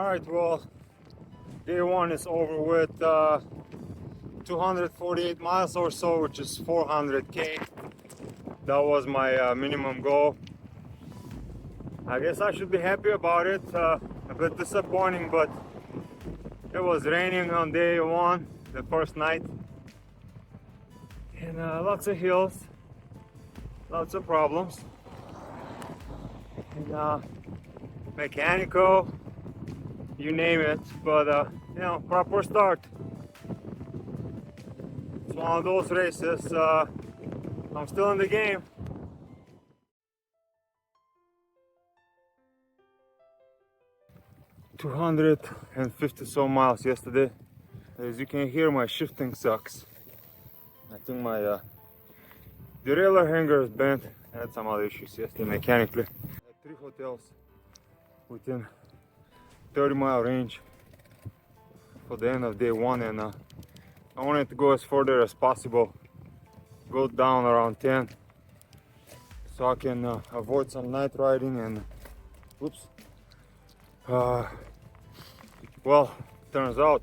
Alright, well, day one is over with 248 miles or so, which is 400k. That was my minimum goal. I guess I should be happy about it. A bit disappointing, but it was raining on day one, the first night. And lots of hills, lots of problems. And mechanical, you name it, but you know, proper start. It's one of those races. I'm still in the game. $250 so miles yesterday. As you can hear, my shifting sucks. I think my derailleur hanger is bent. I had some other issues yesterday mechanically. I had 3 hotels within 30-mile range for the end of day one, and I wanted to go as further as possible, go down around 10, so I can avoid some night riding. And oops, well, turns out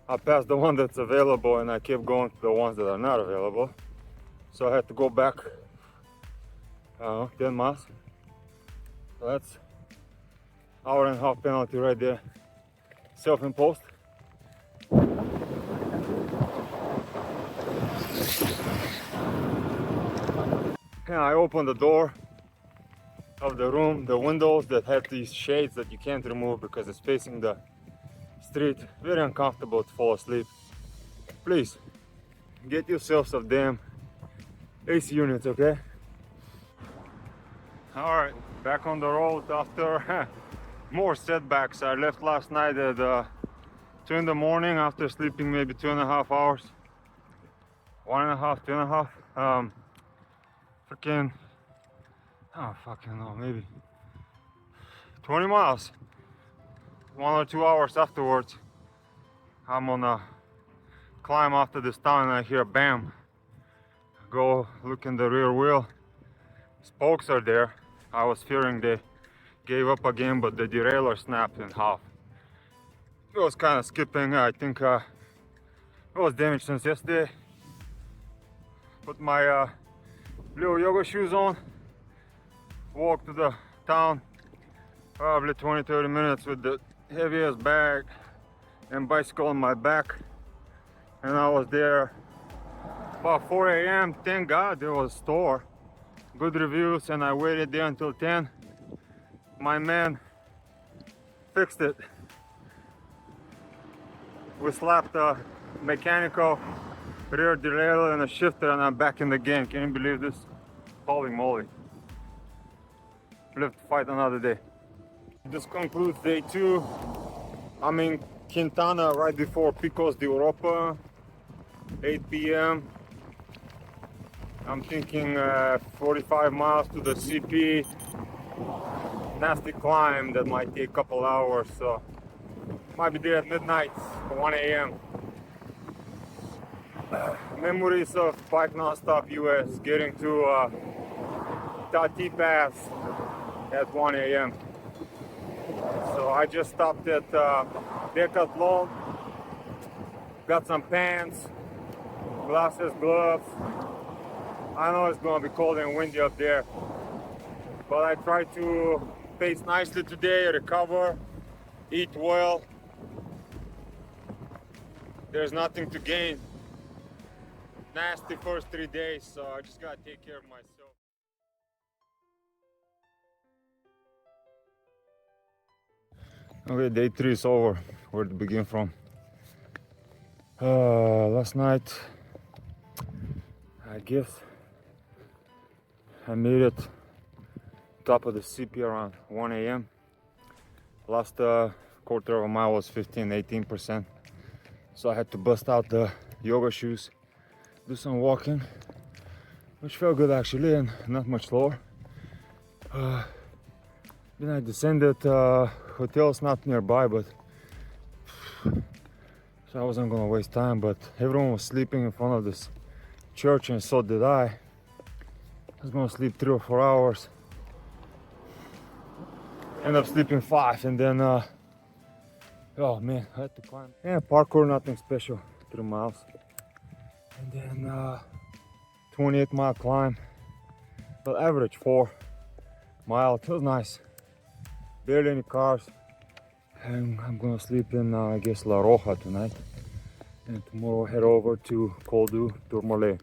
I passed the one that's available and I kept going to the ones that are not available, so I had to go back 10 miles. So that's hour and a half penalty right there, self-imposed. And I opened the door of the room, the windows that have these shades that you can't remove because it's facing the street. Very uncomfortable to fall asleep. Please get yourself some damn AC units, okay? All right, back on the road after more setbacks. I left last night at 2 in the morning after sleeping maybe 2.5 hours. 1.5, 2.5. Freaking, oh fucking no, maybe 20 miles. 1 or 2 hours afterwards, I'm on a climb after this town and I hear bam. Go look in the rear wheel. Spokes are there. I was fearing they gave up again, but the derailleur snapped in half. It was kind of skipping. I think it was damaged since yesterday. Put my little yoga shoes on, walk to the town, probably 20-30 minutes with the heaviest bag and bicycle on my back, and I was there about 4 a.m. Thank God there was a store, good reviews, and I waited there until 10. My man fixed it. We slapped a mechanical rear derailleur and a shifter, and I'm back in the game. Can you believe this? Holy moly. Live to fight another day. This concludes day 2. I'm in Quintana right before Picos de Europa, 8 p.m. I'm thinking 45 miles to the CP. Nasty climb that might take a couple hours, so might be there at midnight, 1 a.m. Memories of bike non-stop US, getting to Tati Pass at 1 a.m. So I just stopped at Decathlon, got some pants, glasses, gloves. I know it's gonna be cold and windy up there, but I tried to pace nicely today, recover, eat well. There's nothing to gain. Nasty first 3 days, so I just gotta take care of myself. Okay, day 3 is over. Where to begin from? Last night, I guess I made it top of the CP around 1 a.m. Last quarter of a mile was 15-18%, so I had to bust out the yoga shoes, do some walking, which felt good actually, and not much slower. Then I descended. Hotels not nearby, but so I wasn't gonna waste time, but everyone was sleeping in front of this church, and so did I. I was gonna sleep 3 or 4 hours, ended up sleeping 5, and then Oh man, I had to climb. Yeah, parkour, nothing special. 3 miles. And then 28-mile climb. Well, average 4 miles. It was nice. Barely any cars. And I'm gonna sleep in, I guess, La Roja tonight. And tomorrow head over to Col du Tourmalet.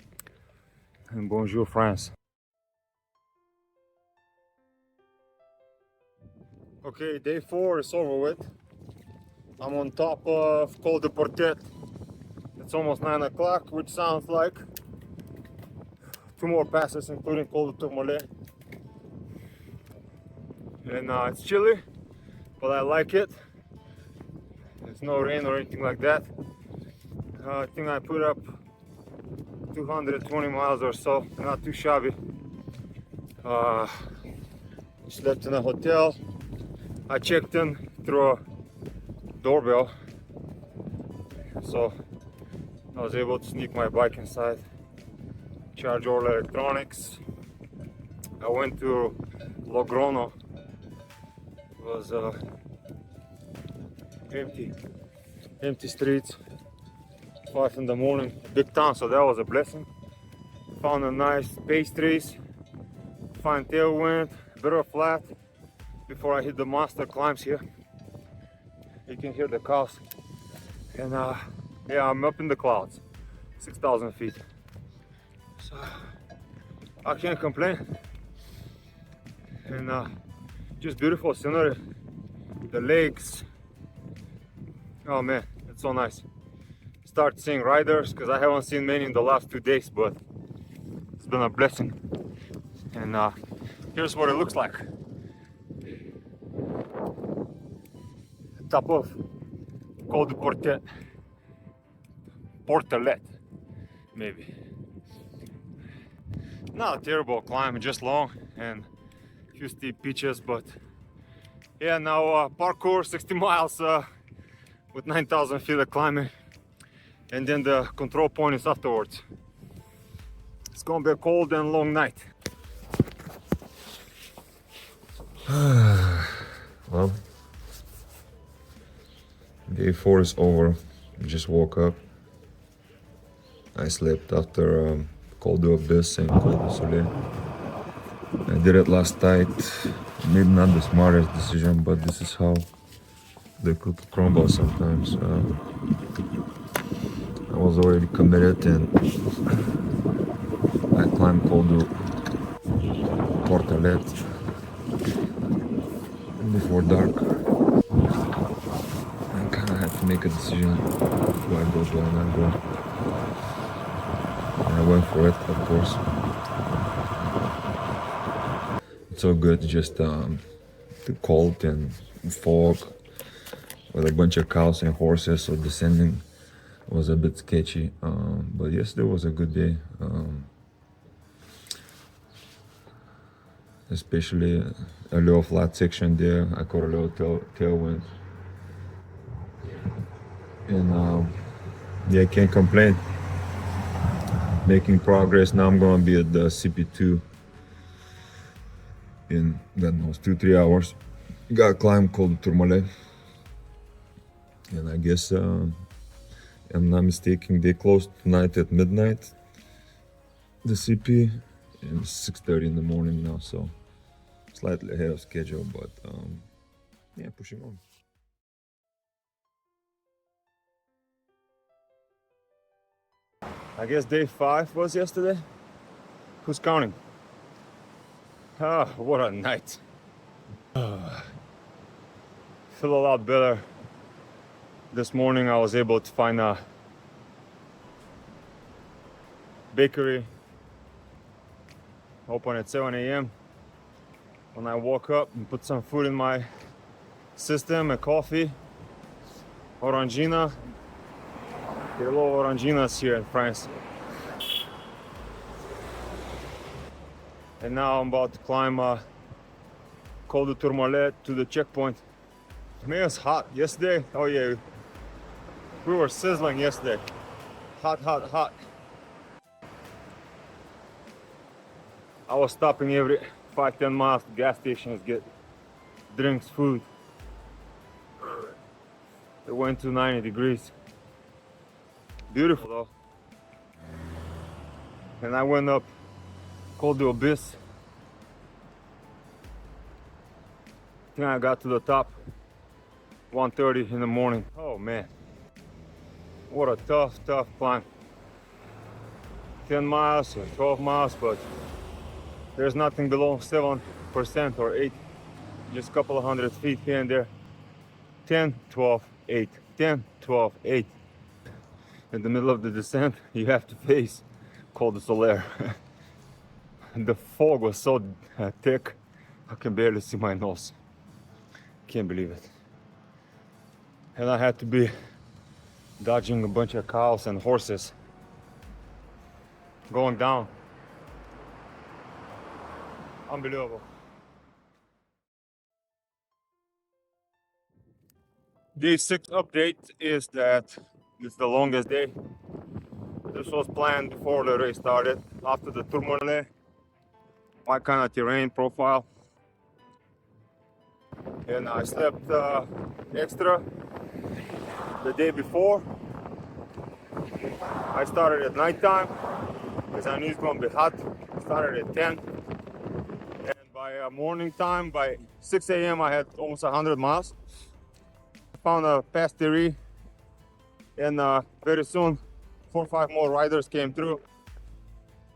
And bonjour, France. Okay, day 4 is over with. I'm on top of Col de Portet. It's almost 9 o'clock, which sounds like 2 more passes, including Col de Tourmalet. And it's chilly, but I like it. There's no rain or anything like that. I think I put up 220 miles or so, not too shabby. Slept in a hotel. I checked in through a doorbell, so I was able to sneak my bike inside, charge all electronics. I went to Logrono. It was empty streets, 5 in the morning, big town, so that was a blessing. Found a nice pastries, fine tailwind, bit of flat before I hit the monster climbs here. You can hear the cows. And yeah, I'm up in the clouds, 6,000 feet. So I can't complain. And just beautiful scenery, the lakes. Oh man, it's so nice. Start seeing riders, because I haven't seen many in the last 2 days, but it's been a blessing. And here's what it looks like. Top of Col du Portet. Portelet, maybe. Not a terrible climb, just long and a few steep pitches, but yeah, now parkour 60 miles with 9,000 feet of climbing, and then the control point is afterwards. It's gonna be a cold and long night. Well, day 4 is over. I just woke up. I slept after Col du Abyss and Col du Soleil. I did it last night. Maybe not the smartest decision, but this is how the cookie crumbles sometimes. I was already committed and I climbed Col du Portelet before dark. I kind of had to make a decision. Do I go, do I not go? And I went for it, of course. It's so good, just the cold and fog with a bunch of cows and horses, so descending was a bit sketchy. But yesterday was a good day. Especially a little flat section there. I caught a little tailwind. And yeah, I can't complain. Making progress. Now I'm gonna be at the CP2 in, God knows, 2-3 hours. Got a climb called Tourmalet. And I guess, I'm not mistaken, they close tonight at midnight, the CP, and it's 6:30 in the morning now, so slightly ahead of schedule, but yeah, pushing on. I guess day 5 was yesterday. Who's counting? Ah, what a night. Feel a lot better. This morning I was able to find a bakery open at 7 a.m. When I woke up and put some food in my system, a coffee, orangina. There are a lot of oranginas here in France. And now I'm about to climb Col du Tourmalet to the checkpoint. Man, it's hot yesterday. Oh yeah, we were sizzling yesterday. Hot, hot, hot. I was stopping every 5-10 miles to gas stations, get drinks, food. It went to 90 degrees. Beautiful though. And I went up called the Abyss. I think I got to the top 1:30 in the morning. Oh man, what a tough climb. 10 miles or 12 miles, but there's nothing below 7% or 8, just a couple of hundred feet here and there. 10, 12, 8, 10, 12, 8. In the middle of the descent, you have to face Col de Solaire. The fog was so thick, I can barely see my nose. Can't believe it. And I had to be dodging a bunch of cows and horses going down. Unbelievable. Day 6 update is that it's the longest day. This was planned before the race started. After the Tourmalet, my kind of terrain profile. And I slept extra the day before. I started at nighttime because I knew it's going to be hot. I started at 10. And by morning time, by 6 a.m., I had almost 100 miles. I found a pasterie, and very soon 4 or 5 more riders came through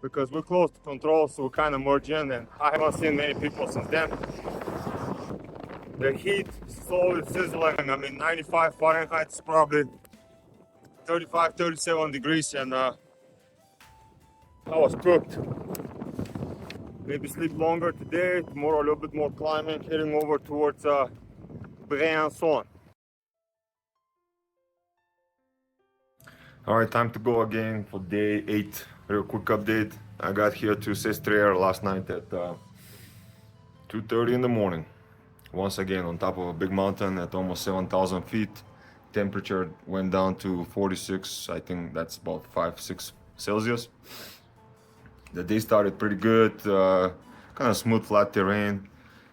because we're close to control, so we kind of merged in, and I haven't seen many people since then. The heat slowly sizzling. I mean, 95 Fahrenheit is probably 35, 37 degrees, and I was cooked. Maybe sleep longer today, tomorrow a little bit more climbing, heading over towards Briançon. Alright, time to go again for day 8. Real quick update. I got here to Sestriere last night at 2:30 in the morning. Once again on top of a big mountain at almost 7,000 feet. Temperature went down to 46, I think that's about 5-6 Celsius. The day started pretty good, kind of smooth flat terrain.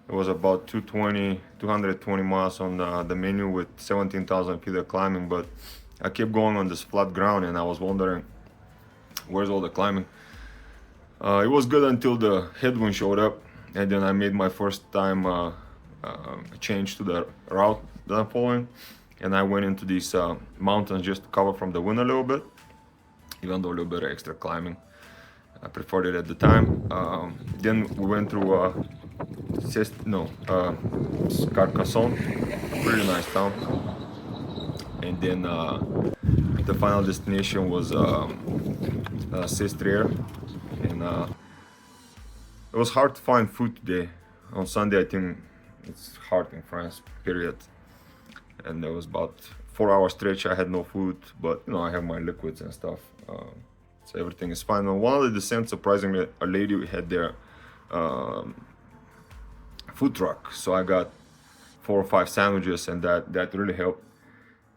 It was about 220 miles on the menu with 17,000 feet of climbing, but I kept going on this flat ground and I was wondering, where's all the climbing? It was good until the headwind showed up, and then I made my first time change to the route that I'm following, and I went into these mountains just to cover from the wind a little bit, even though a little bit of extra climbing. I preferred it at the time. Then we went through Carcassonne, pretty nice town, and then the final destination was Sestriere, and it was hard to find food today. On Sunday, I think it's hard in France, period. And there was about 4-hour stretch. I had no food, but you know, I have my liquids and stuff, so everything is fine. On one of the descents, surprisingly, a lady had their food truck, so I got 4 or 5 sandwiches, and that really helped.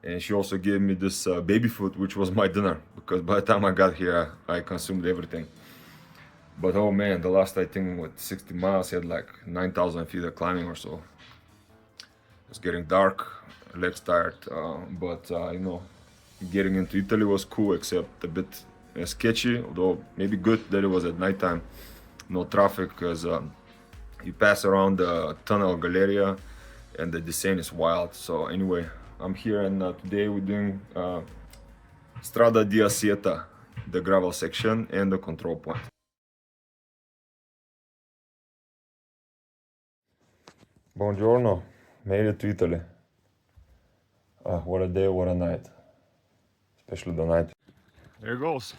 And she also gave me this baby food, which was my dinner, because by the time I got here, I consumed everything. But oh man, the last, I think, what, 60 miles, I had like 9,000 feet of climbing or so. It's getting dark, legs tired, but you know, getting into Italy was cool, except a bit sketchy, although maybe good that it was at nighttime. No traffic, because you pass around the tunnel Galleria and the descent is wild. So anyway, I'm here, and today we're doing Strada dell'Assietta, the gravel section and the control point. Buongiorno, made it to Italy. What a day, what a night. Especially the night. There it goes.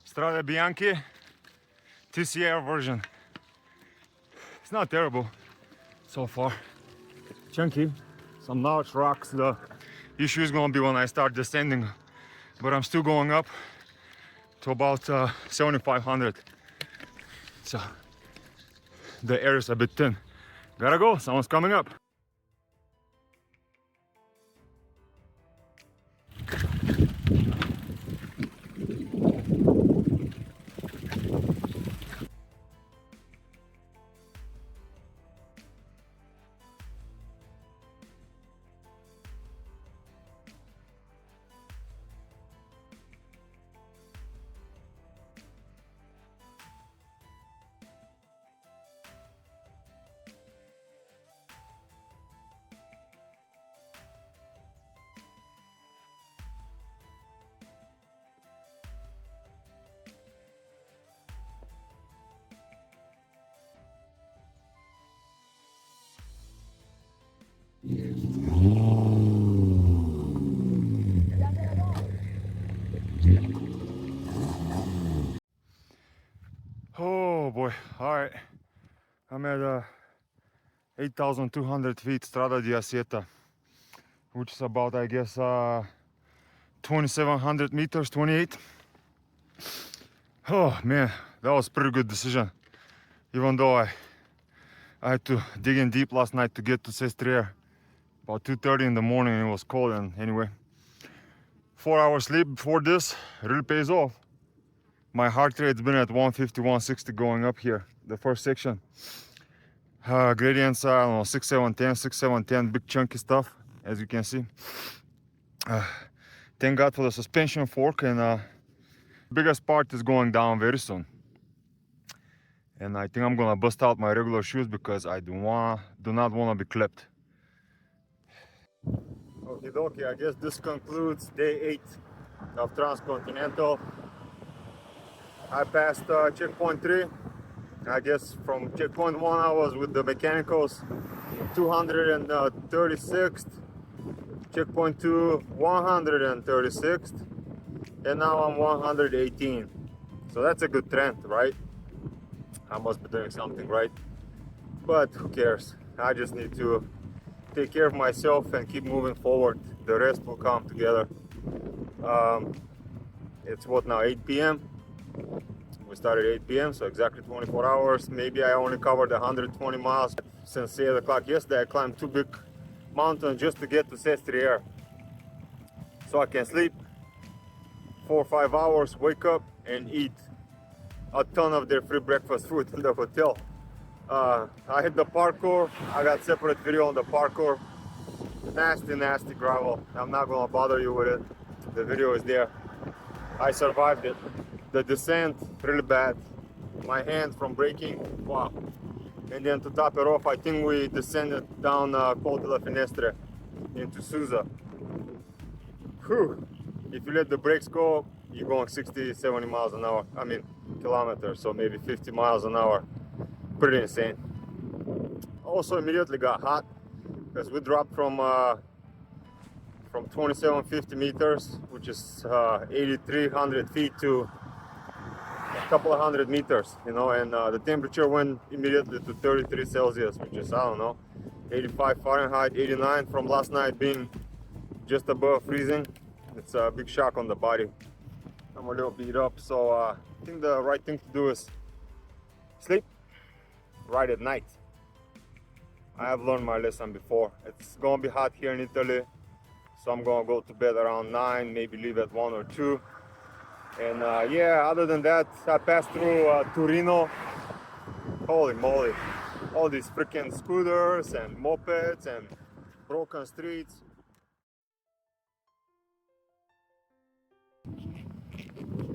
Strade Bianche, TCR version. It's not terrible so far. Chunky, some large rocks. The issue is gonna be when I start descending, but I'm still going up to about 7,500. So the air is a bit thin. Gotta go, someone's coming up. Oh boy, all right. I'm at 8,200 feet, Strada dell'Assietta, which is about, I guess, 2,700 meters, 28. Oh man, that was a pretty good decision. Even though I had to dig in deep last night to get to Sestriere. About 2:30 in the morning, it was cold, and anyway. 4 hours sleep before this really pays off. My heart rate's been at 150, 160 going up here, the first section. Gradients, I don't know, 6, 7, 10, 6, 7, 10, big chunky stuff, as you can see. Thank God for the suspension fork, and biggest part is going down very soon. And I think I'm gonna bust out my regular shoes because I do not wanna be clipped. Okie dokie, I guess this concludes day 8 of Transcontinental. I passed checkpoint 3. I guess from checkpoint 1 I was with the mechanicals 236th, checkpoint 2 136th, and now I'm 118. So that's a good trend, right? I must be doing something right, but who cares? I just need to take care of myself and keep moving forward. The rest will come together. It's what now, 8 p.m. We started 8 p.m, so exactly 24 hours. Maybe I only covered 120 miles. Since 8 o'clock yesterday, I climbed 2 big mountains just to get to Sestriere. So I can sleep 4 or 5 hours, wake up and eat a ton of their free breakfast food in the hotel. I hit the parkour. I got separate video on the parkour. Nasty gravel. I'm not gonna bother you with it. The video is there. I survived it. The descent, really bad. My hand from braking, wow. And then to top it off, I think we descended down Col della Finestre into Susa. Whew. If you let the brakes go, you're going 60, 70 miles an hour. I mean, kilometers, so maybe 50 miles an hour. Pretty insane. Also immediately got hot because we dropped from 2750 meters, which is 8,300 feet, to a couple of hundred meters, you know, and the temperature went immediately to 33 Celsius, which is, I don't know, 85 Fahrenheit, 89 from last night being just above freezing. It's a big shock on the body. I'm a little beat up, so I think the right thing to do is sleep right at night. I have learned my lesson before. It's gonna be hot here in Italy, so I'm gonna go to bed around 9, maybe leave at 1 or 2. And yeah, other than that, I passed through Torino. Holy moly, all these freaking scooters and mopeds and broken streets.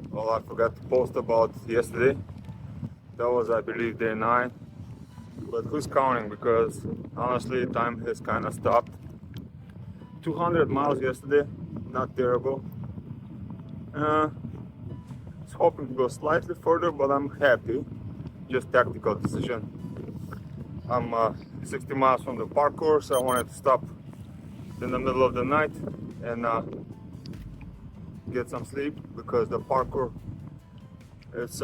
Well, I forgot to post about yesterday. That was, I believe, day 9. But who's counting? Because honestly, time has kind of stopped. 200 miles yesterday, not terrible. Was hoping to go slightly further, but I'm happy. Just tactical decision. I'm 60 miles from the parkour, so I wanted to stop in the middle of the night and get some sleep, because the parkour, it's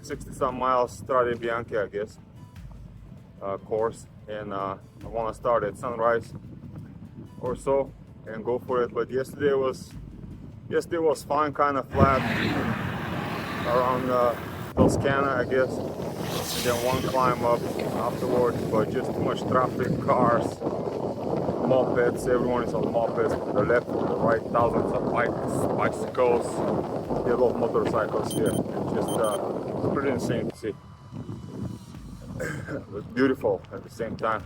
60 some miles Strade Bianche, I guess, course, and I want to start at sunrise or so and go for it. But yesterday was fine, kind of flat around Toscana, I guess, and then one climb up afterwards, but just too much traffic, cars, mopeds. Everyone is on mopeds from the left, from the right, thousands of bikes, bicycles, a lot of motorcycles here. It's just pretty insane to see. It's beautiful at the same time.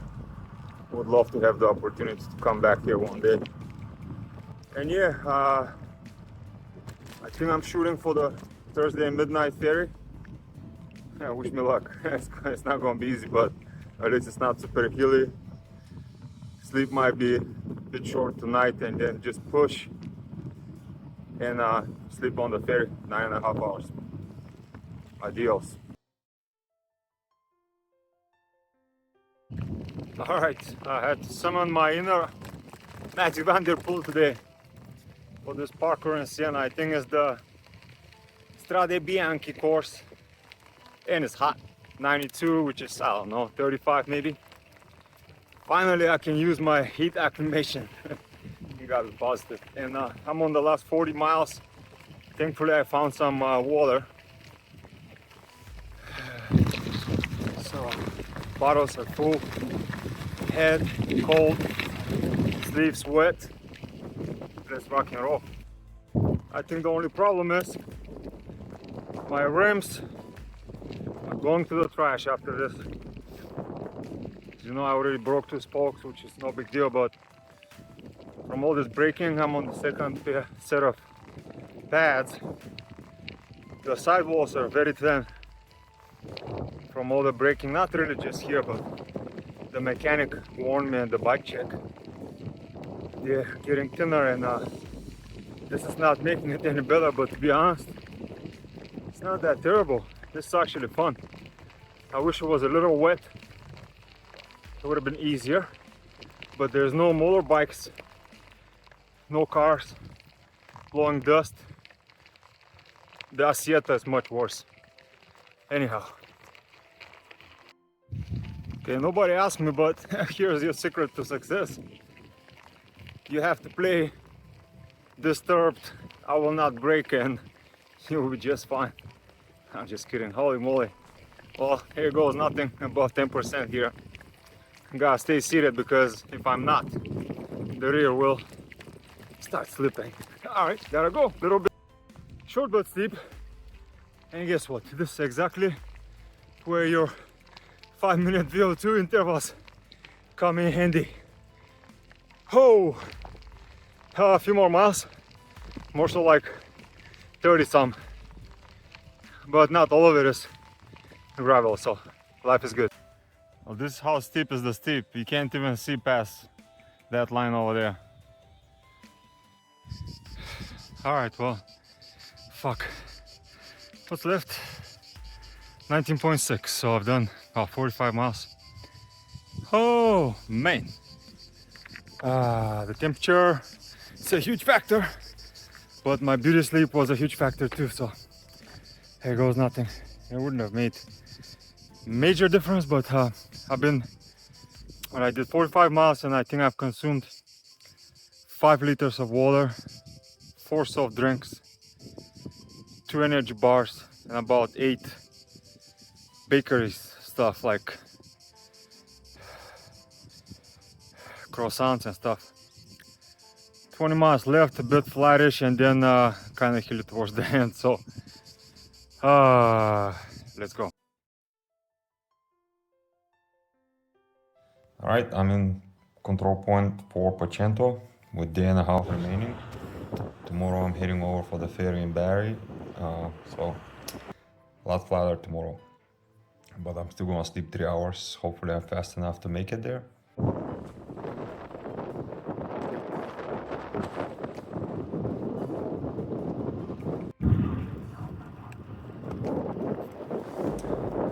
Would love to have the opportunity to come back here one day. And yeah, I think I'm shooting for the Thursday midnight ferry. Yeah, wish me luck. It's not gonna be easy, but at least it's not super hilly. Sleep might be a bit short tonight, and then just push and sleep on the ferry 9.5 hours. Adios. All right, I had to summon my inner Magic Vanderpool today for this parkour in Siena. I think it's the Strade Bianche course. and it's hot. 92, which is, I don't know, 35 maybe. Finally, I can use my heat acclimation. You gotta be positive. And I'm on the last 40 miles. Thankfully, I found some water. So, bottles are full. Head cold, sleeves wet. Let's rock and roll. I think the only problem is my rims are going to the trash after this. You know, I already broke 2 spokes, which is no big deal, but from all this braking, I'm on the second set of pads. The sidewalls are very thin from all the braking, not really just here, but the mechanic warned me at the bike check. They're getting thinner, and this is not making it any better, but to be honest, it's not that terrible. This is actually fun. I wish it was a little wet. It would have been easier, but there's no motorbikes, no cars blowing dust. The Assietta is much worse. Anyhow. Okay, nobody asked me, but here's your secret to success. You have to play disturbed, I will not break, and you'll be just fine. I'm just kidding, holy moly. Well, here goes nothing, above 10% here. Gotta stay seated, because if I'm not, the rear will start slipping. Alright, gotta go, little bit short but steep. And guess what? This is exactly where your 5-minute VO2 intervals come in handy. Oh, a few more miles, more so like 30 some, but not all of it is gravel, so life is good. Well, this is how steep is the steep. You can't even see past that line over there. All right, well, fuck. What's left? 19.6, so I've done about 45 miles. Oh, man. The temperature is a huge factor, but my beauty sleep was a huge factor too, so here goes nothing. It wouldn't have made major difference, but when I did 45 miles, and I think I've consumed 5 liters of water, 4 soft drinks, 2 energy bars, and about 8 bakery stuff like croissants and stuff. 20 miles left, a bit flattish, and then kind of hilly towards the end, so let's go. Alright, I'm in control point for Pacento with a day and a half remaining. Tomorrow I'm heading over for the ferry in Bari, so a lot flatter tomorrow. But I'm still gonna sleep 3 hours. Hopefully I'm fast enough to make it there.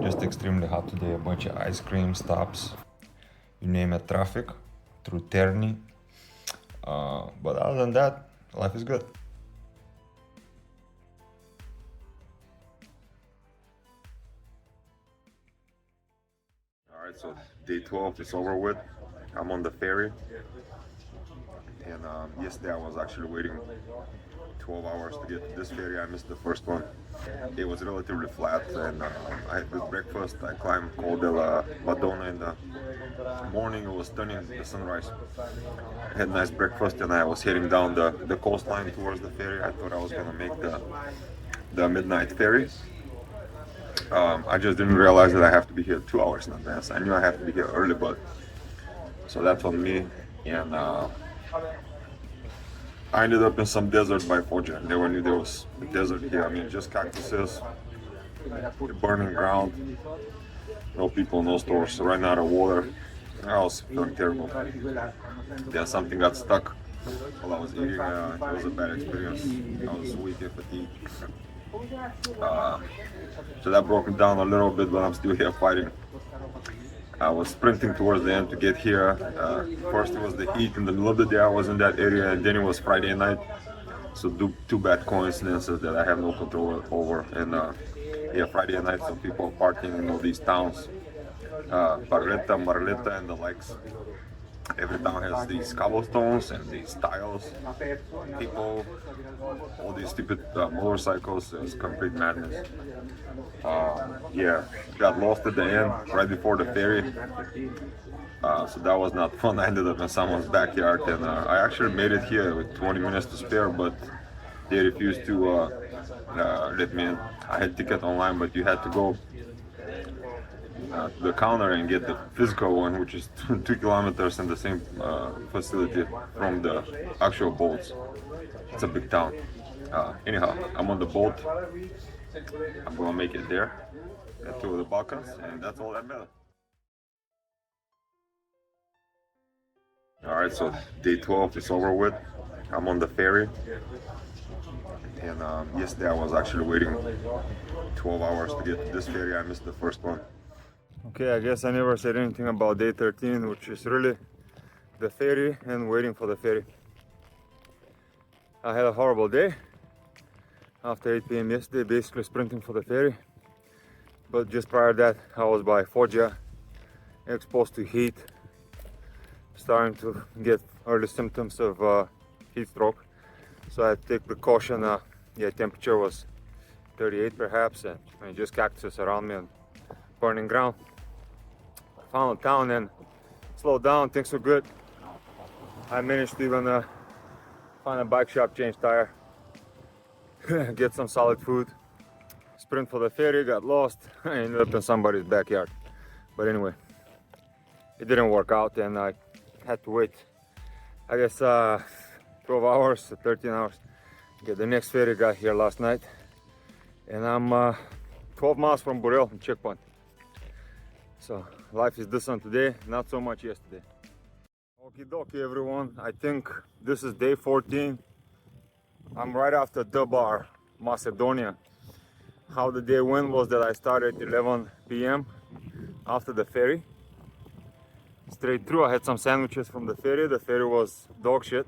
Just extremely hot today, a bunch of ice cream stops, you name it, traffic through Terni. But other than that, life is good. Alright, so day 12 is over with. I'm on the ferry. And yesterday I was actually waiting 12 hours to get to this ferry. I missed the first one. It was relatively flat, and I had good breakfast. I climbed Col della Madonna in the morning. It was stunning, the sunrise. I had a nice breakfast, and I was heading down the coastline towards the ferry. I thought I was gonna make the midnight ferry. I just didn't realize that I have to be here 2 hours in advance. I knew I have to be here early, but so that's on me. And I ended up in some desert by Foggia. Never knew there was a desert here. I mean, just cactuses, burning ground, no people, no stores, running out of water. I was feeling terrible. Then something got stuck while I was eating. It was a bad experience. I was weak and fatigued. So that broke me down a little bit, but I'm still here fighting. I was sprinting towards the end to get here. First it was the heat in the middle of the day. I was in that area, and then it was Friday night. So two bad coincidences that I have no control over. And yeah, Friday night, some people partying in all these towns, Barletta, Marletta, and the likes. Every town has these cobblestones and these tiles, people, all these stupid motorcycles. It's complete madness. Yeah, got lost at the end right before the ferry, so that was not fun. I ended up in someone's backyard, and I actually made it here with 20 minutes to spare, but they refused to let me in. I had ticket online, but you had to go to the counter and get the physical one, which is 2 kilometers in the same facility from the actual boats. It's a big town. Anyhow, I'm on the boat. I'm gonna make it there to the Balkans, and that's all that matters. All right, so day 12 is over with. I'm on the ferry, and yesterday I was actually waiting 12 hours to get to this ferry. I missed the first one. Okay, I guess I never said anything about day 13, which is really the ferry and waiting for the ferry. I had a horrible day after 8 p.m. yesterday, basically sprinting for the ferry. But just prior to that, I was by Foggia, exposed to heat, starting to get early symptoms of heat stroke. So I had to take precaution. Yeah, temperature was 38 perhaps, and just cactus around me and burning ground. Found a town and slowed down, things were good. I managed to even find a bike shop, change tire, get some solid food, sprint for the ferry, got lost, I ended up in somebody's backyard. But anyway, it didn't work out and I had to wait, I guess 12 hours, 13 hours. Get the next ferry, got here last night, and I'm 12 miles from Burel in checkpoint. So life is different today, not so much yesterday. Okie dokie everyone, I think this is day 14. I'm right after Dubbar, Macedonia. How the day went was that I started at 11 p.m. after the ferry. Straight through, I had some sandwiches from the ferry. The ferry was dog shit.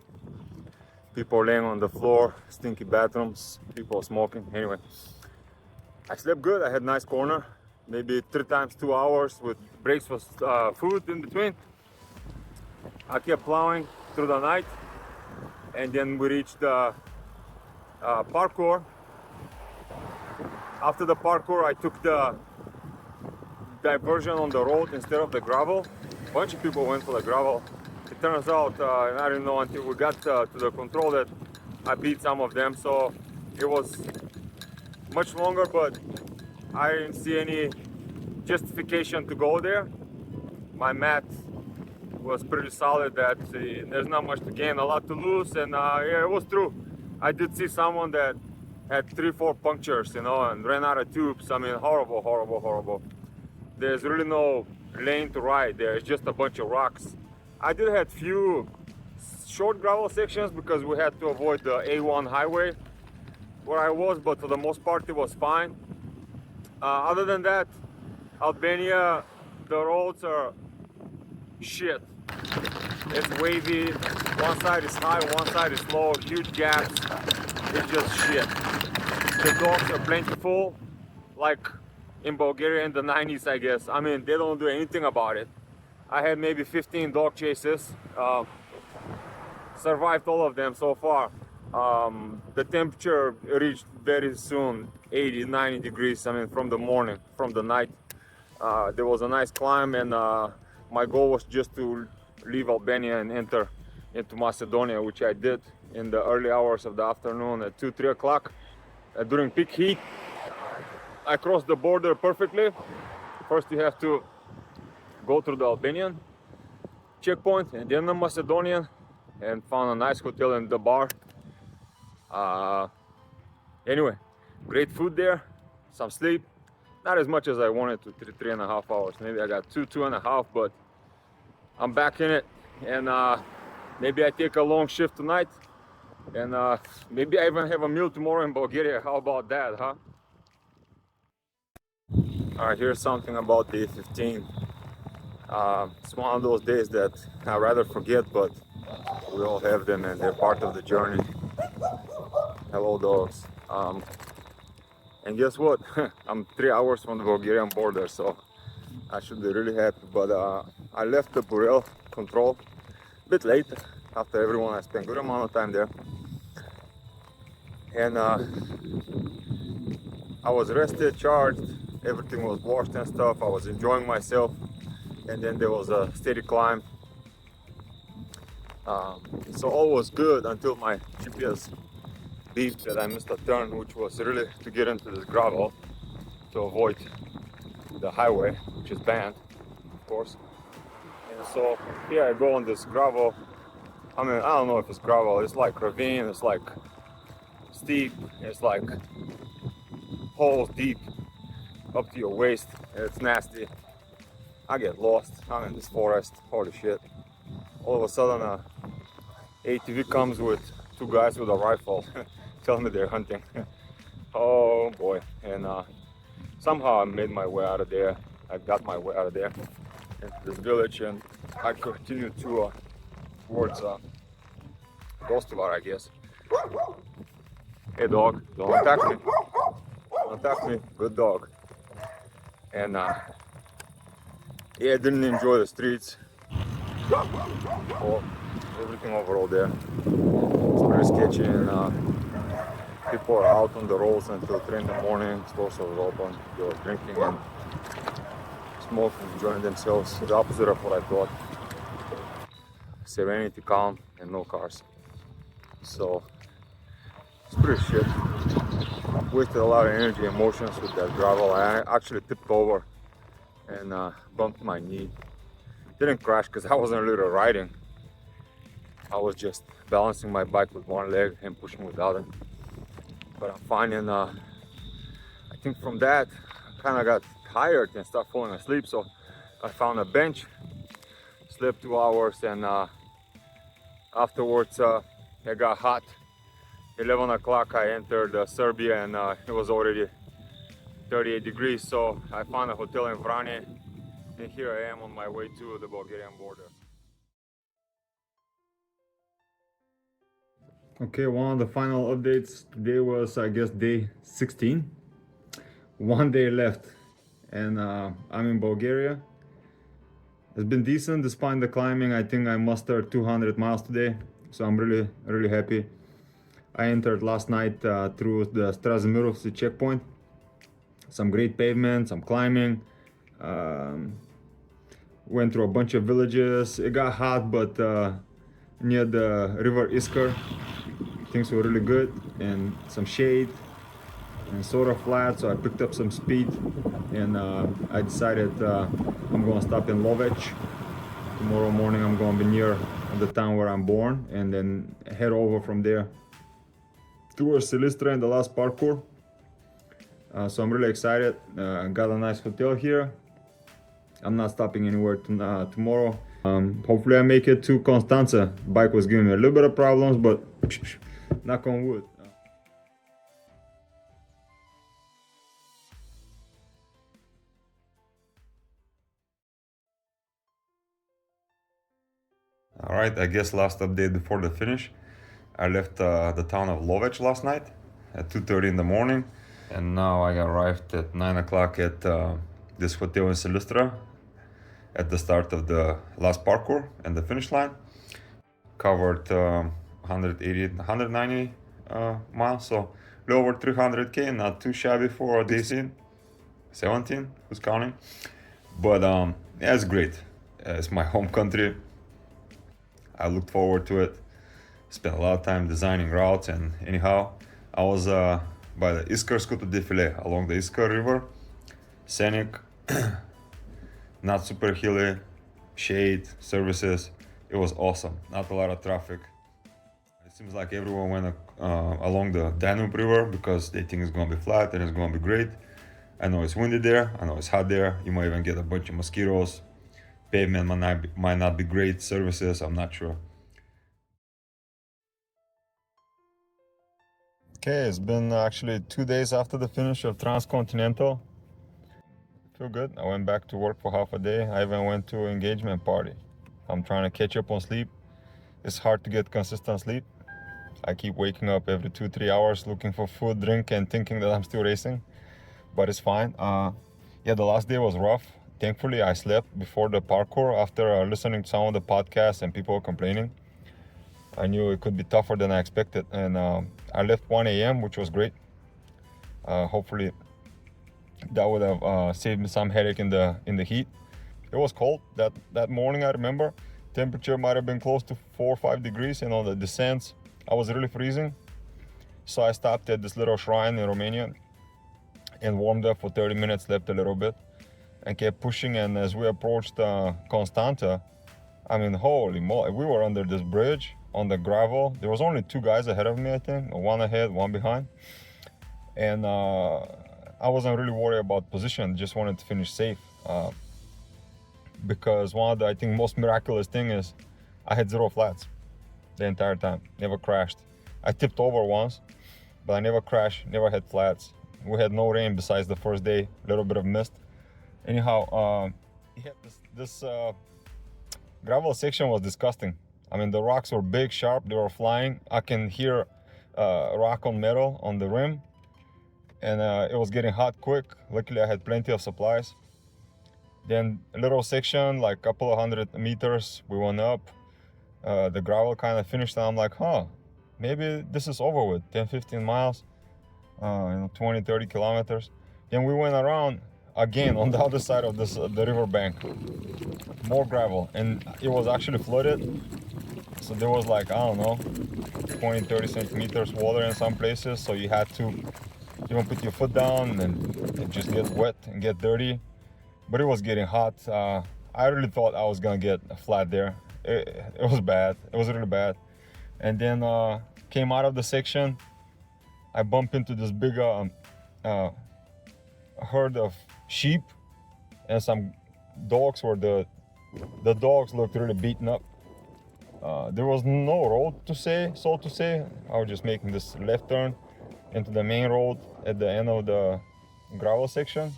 People laying on the floor, stinky bathrooms, people smoking. Anyway, I slept good. I had nice corner, maybe 3 times 2 hours with breaks for food in between. I kept plowing through the night, and then we reached the parkour. After the parkour, I took the diversion on the road instead of the gravel. A bunch of people went for the gravel. It turns out, I didn't know until we got to the control that I beat some of them, so it was much longer, but I didn't see any justification to go there. My mat was pretty solid that there's not much to gain, a lot to lose, and yeah, it was true. I did see someone that had 3-4 punctures, and ran out of tubes. I mean, horrible, horrible, horrible. There's really no lane to ride there, it's just a bunch of rocks. I did have few short gravel sections because we had to avoid the A1 highway where I was, but for the most part it was fine. Other than that, Albania, the roads are shit. It's wavy, one side is high, one side is low, huge gaps. It's just shit. The dogs are plentiful, like in Bulgaria in the 90s, I guess. I mean, they don't do anything about it. I had maybe 15 dog chases, survived all of them so far. The temperature reached very soon 80, 90 degrees, I mean, from the morning, from the night. There was a nice climb, and my goal was just to leave Albania and enter into Macedonia, which I did in the early hours of the afternoon at 2-3 o'clock during peak heat. I crossed the border perfectly. First you have to go through the Albanian checkpoint and then the Macedonian, and found a nice hotel in the bar. Anyway, great food there, some sleep, not as much as I wanted to, 3.5 hours. Maybe I got 2.5, but I'm back in it, and maybe I take a long shift tonight, and maybe I even have a meal tomorrow in Bulgaria. How about that, huh? Alright, here's something about day 15. It's one of those days that I rather forget, but we all have them and they're part of the journey. Hello dogs. And guess what? I'm 3 hours from the Bulgarian border, so I should be really happy. But I left the Burel control a bit late after everyone. I spent a good amount of time there. And I was rested, charged, everything was washed and stuff. I was enjoying myself. And then there was a steady climb. So all was good until my GPS beeped that I missed a turn, which was really to get into this gravel to avoid the highway, which is banned, of course. And so here I go on this gravel. I mean, I don't know if it's gravel, it's like ravine, it's like steep, it's like holes deep up to your waist, and it's nasty. I get lost. I'm in this forest, holy shit. All of a sudden a ATV comes with two guys with a rifle telling me they're hunting. Oh boy. And somehow I made my way out of there. I got my way out of there into this village, and I continued towards Gostivar, I guess. Hey dog, don't attack me. Don't attack me, good dog. And yeah, I didn't enjoy the streets or everything overall there. It's pretty sketchy, and people are out on the roads until 3 in the morning. Stores are open, they were drinking and smoking, enjoying themselves. The opposite of what I thought. Serenity, calm, and no cars. So it's pretty shit. Wasted a lot of energy, emotions with that gravel. I actually tipped over and bumped my knee. Didn't crash because I wasn't really riding. I was just balancing my bike with one leg and pushing with the other. But I'm fine, and I think from that I kind of got tired and started falling asleep. So I found a bench, slept 2 hours, and afterwards it got hot. 11 o'clock I entered Serbia, and it was already 38 degrees. So I found a hotel in Vranje, and here I am on my way to the Bulgarian border. Okay, one of the final updates today was, I guess, day 16. 1 day left, and I'm in Bulgaria. It's been decent despite the climbing. I think I mustered 200 miles today, so I'm really happy. I entered last night through the Strada checkpoint. Some great pavement, some climbing. Went through a bunch of villages. It got hot, but near the river Iskar, things were really good, and some shade and sort of flat, so I picked up some speed, and I decided I'm going to stop in Lovech. Tomorrow morning I'm going to be near the town where I'm born, and then head over from there towards Silistra and the last parkour. So I'm really excited. Got a nice hotel here. I'm not stopping anywhere tomorrow. Hopefully I make it to Constanta. Bike was giving me a little bit of problems, but knock on wood. All right, I guess last update before the finish. I left the town of Lovech last night at 2:30 in the morning, and now I arrived at 9 o'clock at this hotel in Silistra at the start of the last parkour and the finish line. Covered 190 miles, so a little over 300k, not too shabby for a day 17, who's counting? But yeah, it's great. It's my home country. I looked forward to it. Spent a lot of time designing routes, and anyhow, I was by the Iskar scooter defile along the Iskar river. Scenic, not super hilly, shade, services. It was awesome. Not a lot of traffic. It seems like everyone went along the Danube River because they think it's going to be flat and it's going to be great. I know it's windy there. I know it's hot there. You might even get a bunch of mosquitoes. Pavement might not be great. Services, I'm not sure. Okay, it's been actually 2 days after the finish of Transcontinental. Feel good. I went back to work for half a day. I even went to an engagement party. I'm trying to catch up on sleep. It's hard to get consistent sleep. I keep waking up every 2-3 hours looking for food, drink, and thinking that I'm still racing. but it's fine. Yeah, the last day was rough. Thankfully, I slept before the parkour after listening to some of the podcasts and people complaining. I knew it could be tougher than I expected, and I left 1 a.m., which was great. Hopefully, that would have saved me some headache in the heat. It was cold that morning. I remember temperature might have been close to 4 or 5 degrees, and on the descents, I was really freezing. So I stopped at this little shrine in Romania and warmed up for 30 minutes, slept a little bit, and kept pushing. And as we approached Constanta, I mean, holy moly, we were under this bridge on the gravel. There was only 2 guys ahead of me, I think, one ahead, one behind. And I wasn't really worried about position, just wanted to finish safe. Because one of the, I think, most miraculous thing is I had 0 flats the entire time, never crashed. I tipped over once, but I never crashed, never had flats. We had no rain besides the first day, a little bit of mist. Anyhow, yeah, this gravel section was disgusting. I mean, the rocks were big, sharp, they were flying. I can hear rock on metal on the rim, and it was getting hot quick. Luckily, I had plenty of supplies. Then a little section, like a couple of 100 meters, we went up. The gravel kind of finished, and I'm like, maybe this is over with. 10, 15 miles, 20, 30 kilometers. Then we went around again on the other side of this the river bank. More gravel, and it was actually flooded. So there was like, I don't know, 20, 30 centimeters water in some places. So you had to even put your foot down and just get wet and get dirty. But it was getting hot. I really thought I was gonna get a flat there. It was bad. It was really bad. And then came out of the section. I bumped into this big herd of sheep and some dogs where the dogs looked really beaten up. There was no road so to say. I was just making this left turn into the main road at the end of the gravel section.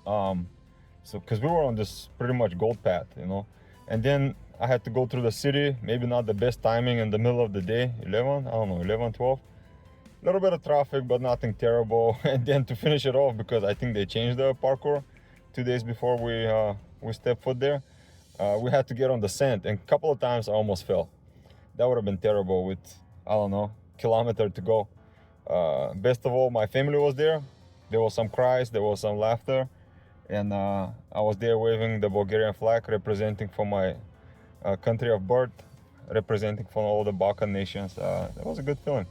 So because we were on this pretty much gold path, and then I had to go through the city, maybe not the best timing in the middle of the day, 11, 12. A little bit of traffic, but nothing terrible. And then to finish it off, because I think they changed the parkour 2 days before we stepped foot there, we had to get on the sand, and a couple of times I almost fell. That would have been terrible with, I don't know, kilometer to go. Best of all, my family was there. There was some cries, there was some laughter, and I was there waving the Bulgarian flag, representing for my country of birth, representing for all the Balkan nations. That was a good feeling.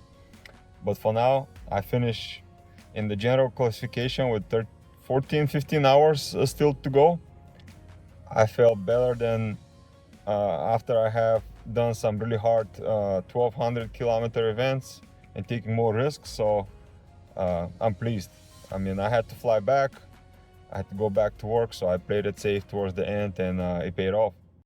But for now, I finish in the general classification with 14, 15 hours still to go. I felt better than after I have done some really hard 1200 kilometer events and taking more risks. So I'm pleased. I mean, I had to fly back. I had to go back to work, so I played it safe towards the end, and it paid off.